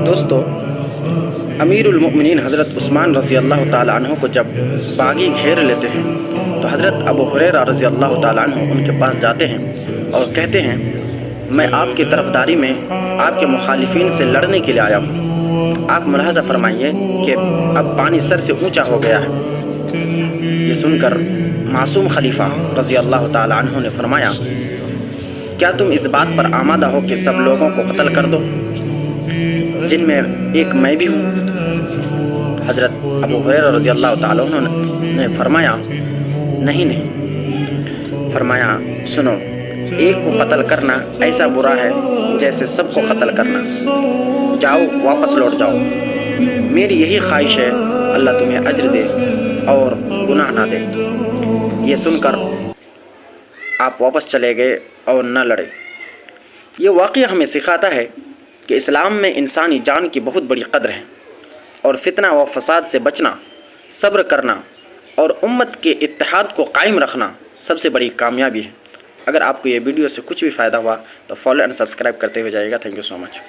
دوستو، امیر المؤمنین حضرت عثمان رضی اللہ تعالیٰ عنہ کو جب باغی گھیر لیتے ہیں تو حضرت ابو ہریرہ رضی اللہ تعالیٰ عنہ ان کے پاس جاتے ہیں اور کہتے ہیں، میں آپ کی طرفداری میں آپ کے مخالفین سے لڑنے کے لیے آیا ہوں۔ آپ ملاحظہ فرمائیے کہ اب پانی سر سے اونچا ہو گیا ہے۔ یہ سن کر معصوم خلیفہ رضی اللہ تعالیٰ عنہ نے فرمایا، کیا تم اس بات پر آمادہ ہو کہ سب لوگوں کو قتل کر دو جن میں ایک میں بھی ہوں؟ حضرت ابو ہریرہ رضی اللہ تعالیٰ عنہ نے فرمایا، نہیں۔ فرمایا، سنو، ایک کو قتل کرنا ایسا برا ہے جیسے سب کو قتل کرنا۔ جاؤ، واپس لوٹ جاؤ۔ میری یہی خواہش ہے، اللہ تمہیں اجر دے اور گناہ نہ دے۔ یہ سن کر آپ واپس چلے گئے اور نہ لڑے۔ یہ واقعہ ہمیں سکھاتا ہے کہ اسلام میں انسانی جان کی بہت بڑی قدر ہے، اور فتنہ و فساد سے بچنا، صبر کرنا اور امت کے اتحاد کو قائم رکھنا سب سے بڑی کامیابی ہے۔ اگر آپ کو یہ ویڈیو سے کچھ بھی فائدہ ہوا تو فالو اینڈ سبسکرائب کرتے ہوئے جائے گا۔ Thank you so much.